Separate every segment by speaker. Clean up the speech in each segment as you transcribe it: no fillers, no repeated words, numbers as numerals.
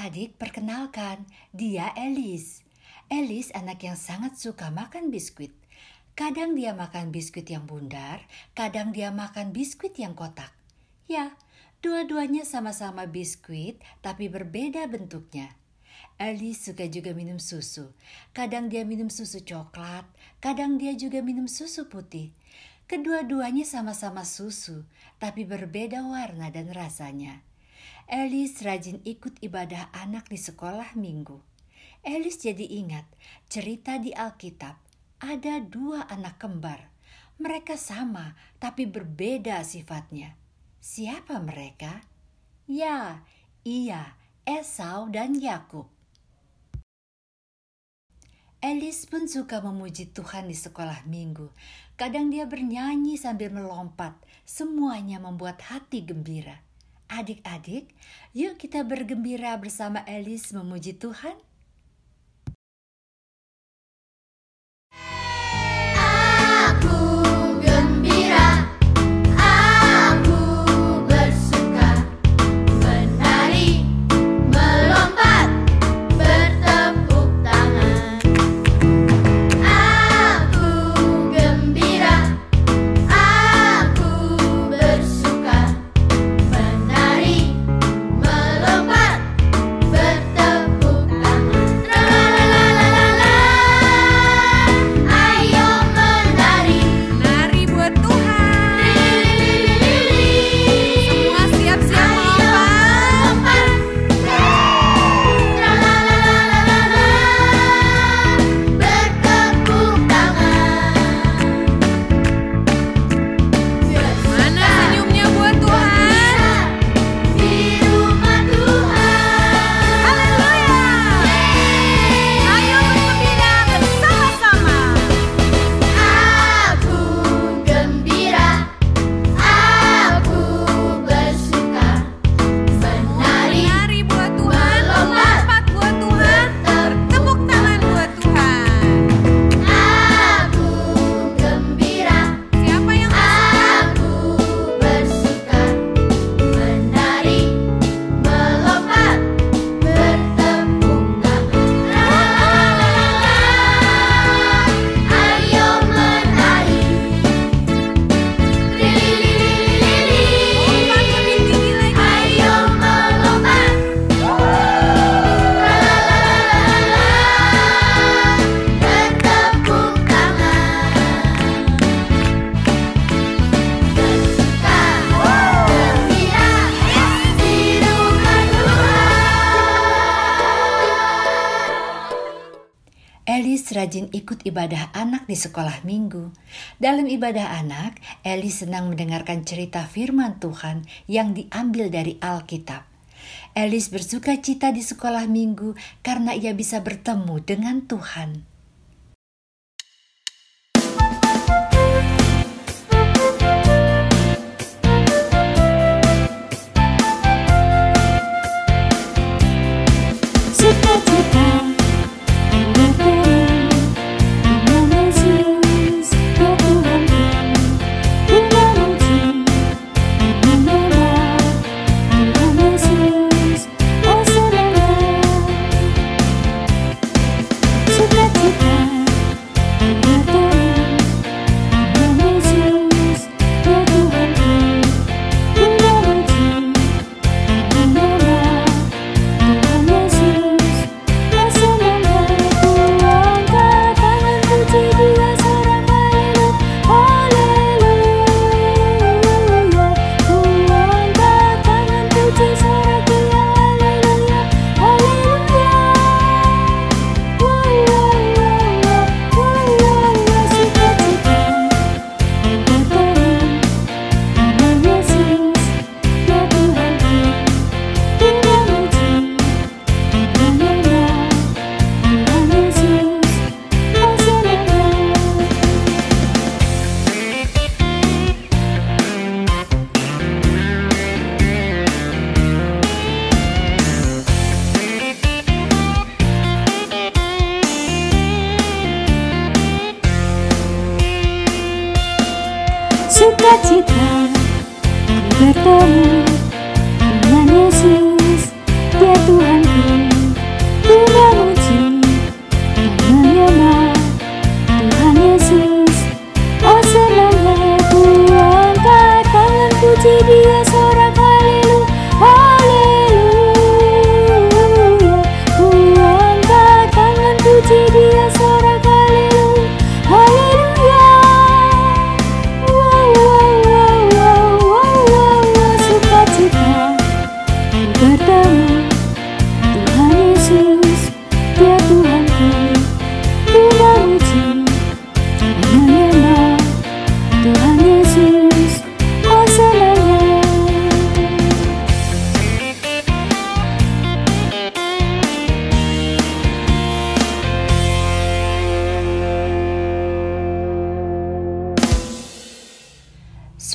Speaker 1: Adik-adik, perkenalkan, dia Alice. Alice anak yang sangat suka makan biskuit. Kadang dia makan biskuit yang bundar, kadang dia makan biskuit yang kotak. Ya, dua-duanya sama-sama biskuit, tapi berbeda bentuknya. Alice suka juga minum susu. Kadang dia minum susu coklat, kadang dia juga minum susu putih. Kedua-duanya sama-sama susu, tapi berbeda warna dan rasanya. Alice rajin ikut ibadah anak di sekolah minggu. Alice jadi ingat cerita di Alkitab. Ada dua anak kembar. Mereka sama, tapi berbeda sifatnya. Siapa mereka? Ya, iya, Esau dan Yakub. Alice pun suka memuji Tuhan di sekolah minggu. Kadang dia bernyanyi sambil melompat. Semuanya membuat hati gembira. Adik-adik, yuk kita bergembira bersama Alice memuji Tuhan. Alice rajin ikut ibadah anak di sekolah minggu. Dalam ibadah anak, Alice senang mendengarkan cerita firman Tuhan yang diambil dari Alkitab. Alice bersuka cita di sekolah minggu karena ia bisa bertemu dengan Tuhan.
Speaker 2: Sukacita bertemu dengan Yesus, dia Tuhanku.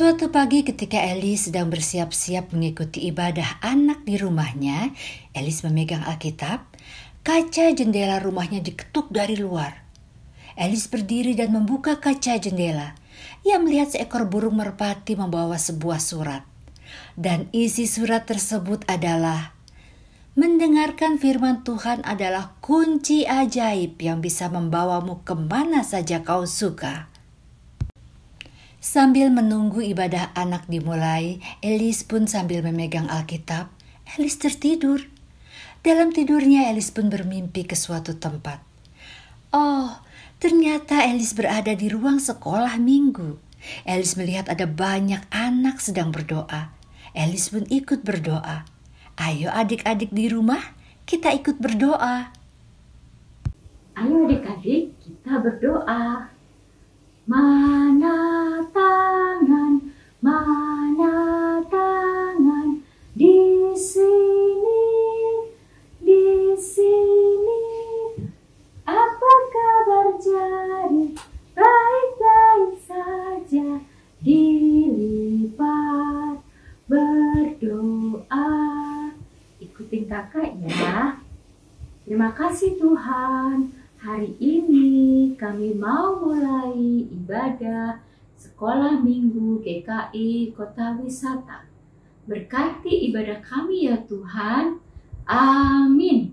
Speaker 1: Suatu pagi ketika Elis sedang bersiap-siap mengikuti ibadah anak di rumahnya, Elis memegang Alkitab, kaca jendela rumahnya diketuk dari luar. Elis berdiri dan membuka kaca jendela. Ia melihat seekor burung merpati membawa sebuah surat. Dan isi surat tersebut adalah, mendengarkan firman Tuhan adalah kunci ajaib yang bisa membawamu kemana saja kau suka. Sambil menunggu ibadah anak dimulai, Elis pun sambil memegang Alkitab. Elis tertidur. Dalam tidurnya Elis pun bermimpi ke suatu tempat. Oh, ternyata Elis berada di ruang sekolah minggu. Elis melihat ada banyak anak sedang berdoa. Elis pun ikut berdoa. Ayo adik-adik di rumah, kita ikut berdoa.
Speaker 2: Ayo adik-adik, kita berdoa. Mana tangan di sini, di sini. Apa kabar jari? Baik-baik saja, dilipat berdoa. Ikutin kakak ya. Terima kasih Tuhan. Hari ini kami mau mulai ibadah Sekolah Minggu GKI Kota Wisata. Berkati ibadah kami ya Tuhan. Amin.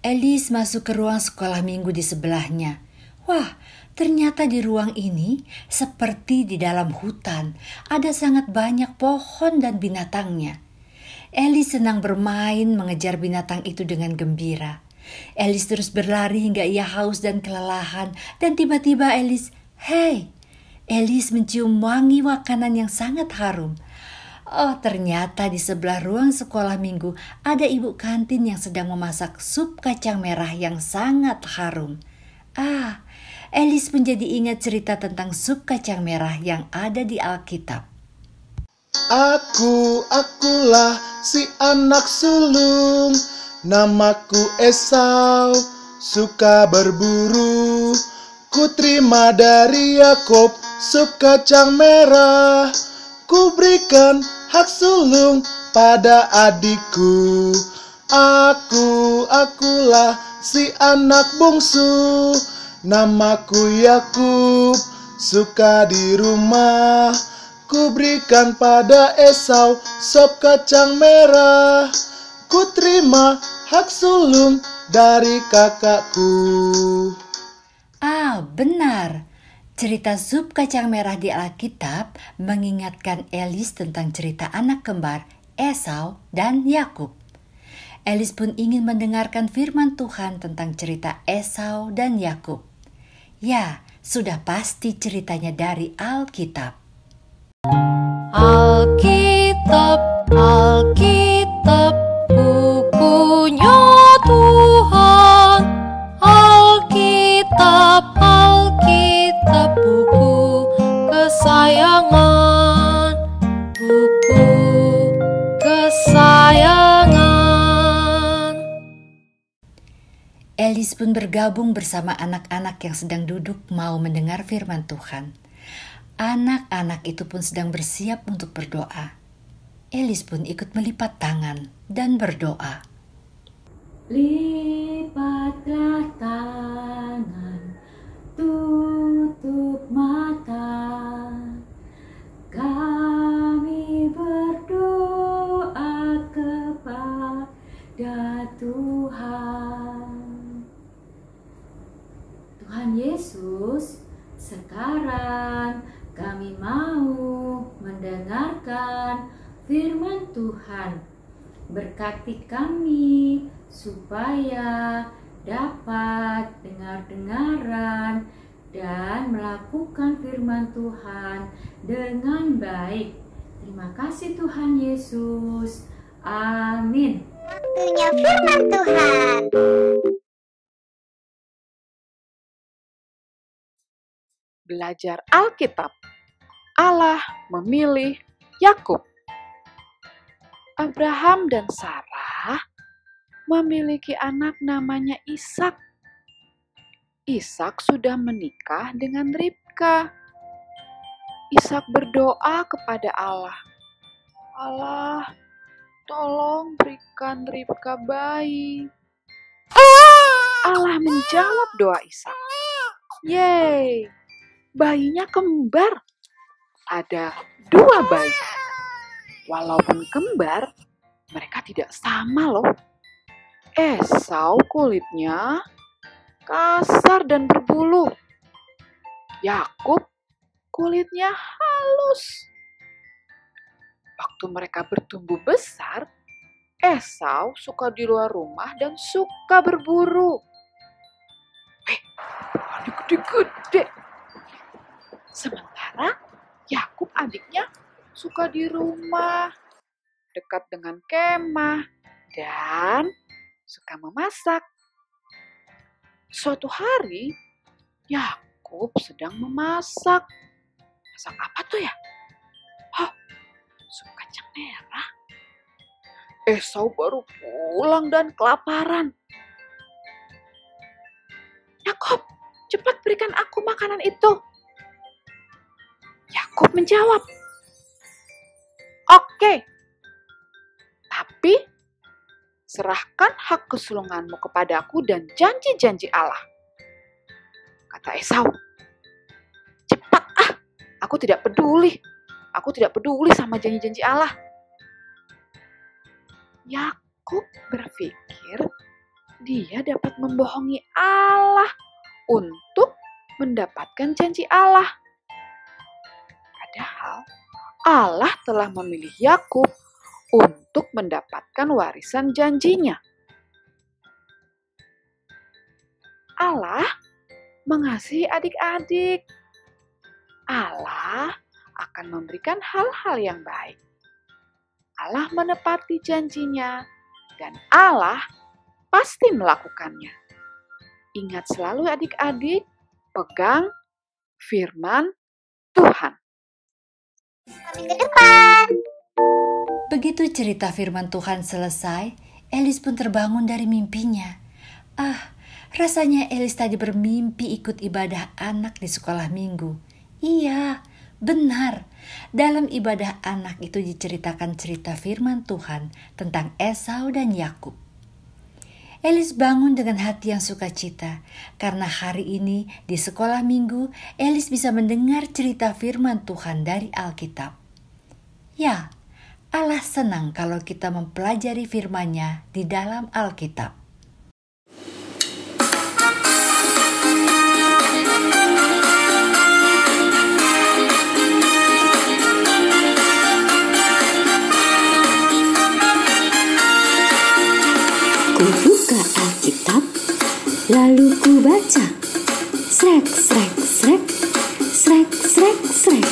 Speaker 1: Elis masuk ke ruang sekolah minggu di sebelahnya. Wah, ternyata di ruang ini seperti di dalam hutan. Ada sangat banyak pohon dan binatangnya. Elis senang bermain mengejar binatang itu dengan gembira. Elis terus berlari hingga ia haus dan kelelahan. Dan tiba-tiba Elis mencium wangi makanan yang sangat harum. Oh, ternyata di sebelah ruang sekolah minggu ada ibu kantin yang sedang memasak sup kacang merah yang sangat harum. Elis pun jadi ingat cerita tentang sup kacang merah yang ada di Alkitab.
Speaker 3: Akulah si anak sulung, namaku Esau, suka berburu. Ku terima dari Yakob sup kacang merah. Ku berikan hak sulung pada adikku. Akulah si anak bungsu, namaku Yakub, suka di rumah. Ku berikan pada Esau sop kacang merah. Ku terima hak sulung dari kakakku.
Speaker 1: Benar. Cerita sup kacang merah di Alkitab mengingatkan Elis tentang cerita anak kembar Esau dan Yakub. Elis pun ingin mendengarkan firman Tuhan tentang cerita Esau dan Yakub. Ya, sudah pasti ceritanya dari Alkitab.
Speaker 4: Alkitab, bukunya Tuhan. Alkitab, buku kesayangan, buku kesayangan.
Speaker 1: Elis pun bergabung bersama anak-anak yang sedang duduk mau mendengar firman Tuhan. Anak-anak itu pun sedang bersiap untuk berdoa. Elis pun ikut melipat tangan dan berdoa.
Speaker 2: Lipatlah tangan, tutup mata. Kami berdoa kepada Tuhan. Tuhan Yesus, sekarang kami mau mendengarkan firman Tuhan. Berkati kami supaya dapat dengar-dengaran dan melakukan firman Tuhan dengan baik. Terima kasih Tuhan Yesus. Amin.
Speaker 5: Waktunya firman Tuhan.
Speaker 6: Belajar Alkitab. Allah memilih Yakub. Abraham dan Sarah memiliki anak namanya Ishak. Ishak sudah menikah dengan Ribka. Ishak berdoa kepada Allah, "Allah, tolong berikan Ribka bayi." Allah menjawab doa Ishak. Yeay, bayinya kembar. Ada 2 bayi. Walaupun kembar, mereka tidak sama loh. Esau kulitnya kasar dan berbulu. Yakub kulitnya halus. Waktu mereka bertumbuh besar, Esau suka di luar rumah dan suka berburu. Buahnya gede-gede. Sementara Yakub adiknya suka di rumah, dekat dengan kemah, dan suka memasak. Suatu hari, Yakub sedang memasak. Masak apa tuh ya? Sup kacang merah. Esau baru pulang dan kelaparan. "Yakub, cepat berikan aku makanan itu." Yakub menjawab, "Oke, tapi serahkan hak kesulunganmu kepadaku dan janji-janji Allah." Kata Esau, "Cepat aku tidak peduli. Aku tidak peduli sama janji-janji Allah." Yakub berpikir dia dapat membohongi Allah untuk mendapatkan janji Allah. Padahal Allah telah memilih Yakub untuk mendapatkan warisan janjinya. Allah mengasihi adik-adik. Allah akan memberikan hal-hal yang baik. Allah menepati janjinya dan Allah pasti melakukannya. Ingat selalu adik-adik, pegang firman Tuhan.
Speaker 5: Minggu depan.
Speaker 1: Begitu cerita firman Tuhan selesai, Elis pun terbangun dari mimpinya. Rasanya Elis tadi bermimpi ikut ibadah anak di sekolah minggu. Iya, benar. Dalam ibadah anak itu diceritakan cerita firman Tuhan tentang Esau dan Yakub. Elis bangun dengan hati yang sukacita karena hari ini di sekolah minggu Elis bisa mendengar cerita firman Tuhan dari Alkitab. Ya, Allah senang kalau kita mempelajari firman-Nya di dalam Alkitab.
Speaker 2: Ku buka Alkitab, lalu ku baca. Srek, srek, srek, srek, srek, srek.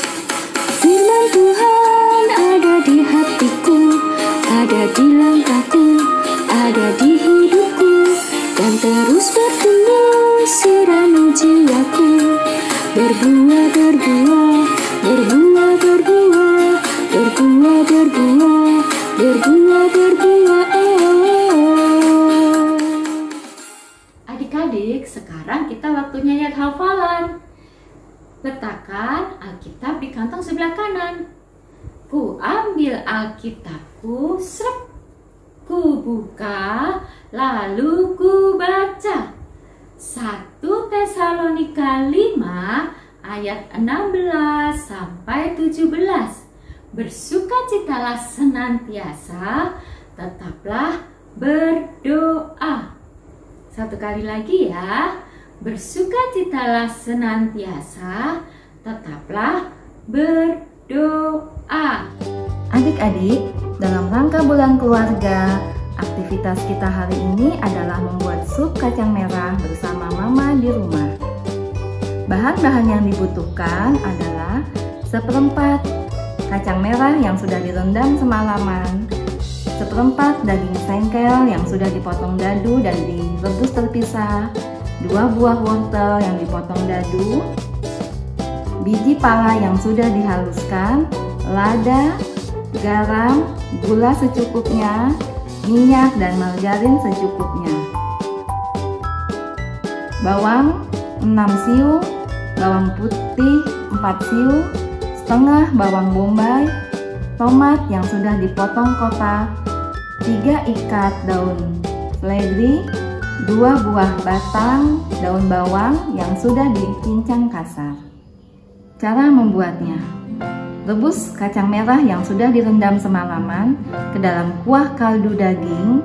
Speaker 2: Firman Tuhan ada di hatiku, ada di langkahku, ada di hidupku, dan terus bertumbuh sirami jiwaku. Berbuah, berbuah, berbuah, berbuah, berbuah, berbuah, berbuah, berbuah. Adik-adik, sekarang kita waktunya ayat hafalan. Letakkan Alkitab di kantong sebelah kanan. Ku ambil Alkitabku, srep. Ku buka, lalu ku baca. 1 Tesalonika 5 ayat 16 sampai 17. Bersukacitalah senantiasa, tetaplah berdoa. Satu kali lagi ya. Bersukacitalah senantiasa, tetaplah berdoa. Adik-adik, dalam rangka bulan keluarga, aktivitas kita hari ini adalah membuat sup kacang merah bersama mama di rumah. Bahan-bahan yang dibutuhkan adalah 1/4 kacang merah yang sudah direndam semalaman, 1/4 daging sengkel yang sudah dipotong dadu dan direbus terpisah, 2 buah wortel yang dipotong dadu, biji pala yang sudah dihaluskan, lada, garam, gula secukupnya, minyak dan margarin secukupnya. Bawang 6 siung, bawang putih 4 siung, setengah bawang bombay, tomat yang sudah dipotong kotak, 3 ikat daun seledri, 2 buah batang daun bawang yang sudah dicincang kasar. Cara membuatnya: rebus kacang merah yang sudah direndam semalaman ke dalam kuah kaldu daging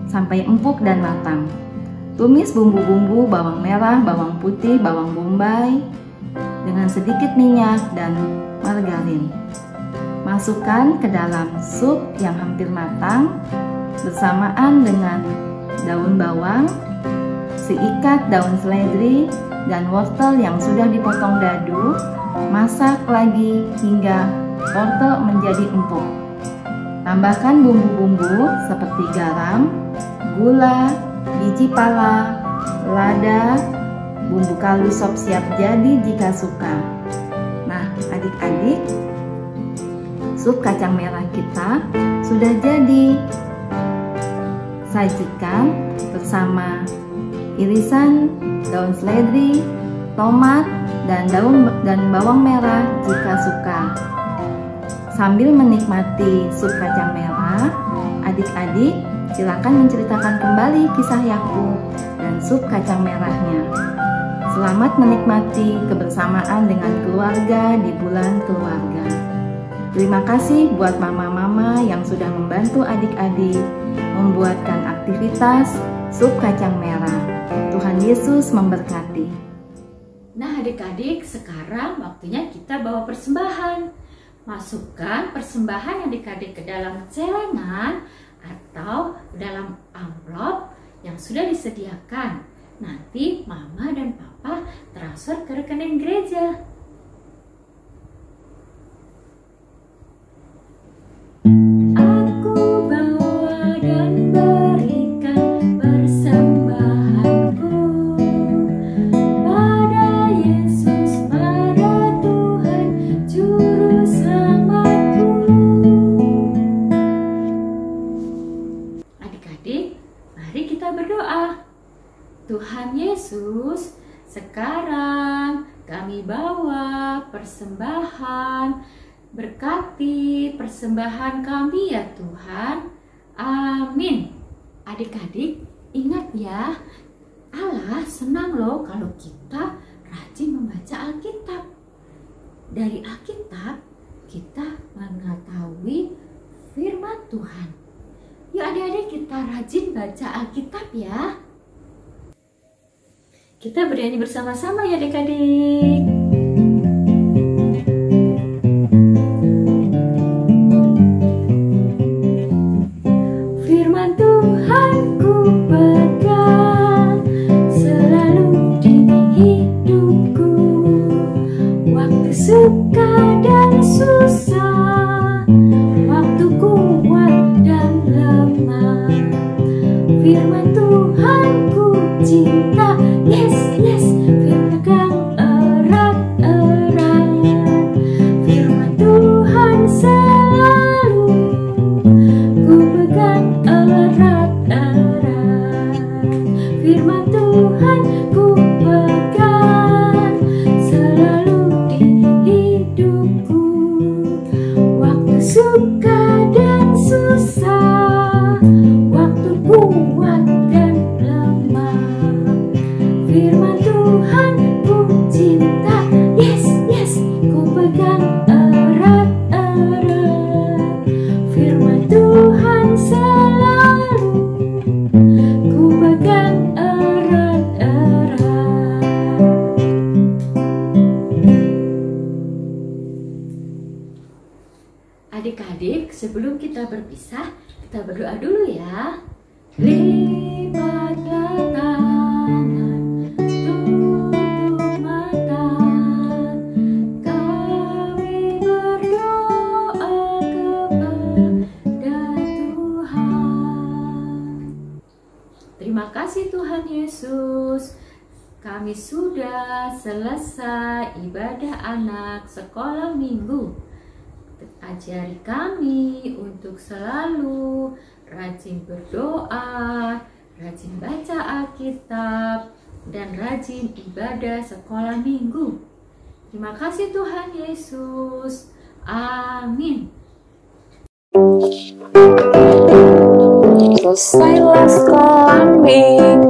Speaker 2: sampai empuk dan matang. Tumis bumbu-bumbu bawang merah, bawang putih, bawang bombay dengan sedikit minyak dan margarin. Masukkan ke dalam sup yang hampir matang bersamaan dengan daun bawang, seikat daun seledri, dan wortel yang sudah dipotong dadu. Masak lagi hingga wortel menjadi empuk. Tambahkan bumbu-bumbu seperti garam, gula, biji pala, lada, bumbu kaldu sop siap jadi jika suka. Nah, adik-adik, sup kacang merah kita sudah jadi. Sajikan bersama irisan daun seledri, tomat, dan bawang merah jika suka. Sambil menikmati sup kacang merah, adik-adik silakan menceritakan kembali kisah Yakub dan sup kacang merahnya. Selamat menikmati kebersamaan dengan keluarga di bulan keluarga. Terima kasih buat mama-mama yang sudah membantu adik-adik membuatkan aktivitas sup kacang merah. Tuhan Yesus memberkati.
Speaker 1: Nah adik-adik, sekarang waktunya kita bawa persembahan. Masukkan persembahan adik-adik ke dalam celengan atau dalam amplop yang sudah disediakan. Nanti mama dan papa transfer ke rekening gereja. Aku bawa dan berikan persembahanku pada Yesus, pada Tuhan Juru Selamatku. Adik-adik, mari kita berdoa. Tuhan Yesus, sekarang kami bawa persembahan. Berkati persembahan kami ya Tuhan. Amin. Adik-adik, ingat ya, Allah senang loh kalau kita rajin membaca Alkitab. Dari Alkitab kita mengetahui firman Tuhan. Yuk adik-adik, kita rajin baca Alkitab ya. Kita bernyanyi bersama-sama ya adik-adik. Firman Tuhan ku pegang selalu di hidupku, waktu suka dan susah, waktu kuat dan lemah. Firman Tuhan ku cinta, yes, yes, pegang erat-erat. Firman Tuhan selalu ku pegang erat-erat. Firman Tuhan ku pegang selalu di hidupku, waktu suka dan susah, waktu kuat dan lemah. Firman Tuhan ku cinta, yes, yes, ku pegang erat-erat. Firman Tuhan selalu ku pegang erat-erat. Adik-adik, sebelum kita berpisah, kita berdoa dulu ya. Lipatlah tangan, tutup mata, kami berdoa kepada Tuhan. Terima kasih Tuhan Yesus, kami sudah selesai ibadah anak sekolah minggu. Ajari kami untuk selalu rajin berdoa, rajin baca Alkitab, dan rajin ibadah sekolah minggu. Terima kasih Tuhan Yesus.
Speaker 2: Amin.
Speaker 4: Selesailah sekolah minggu.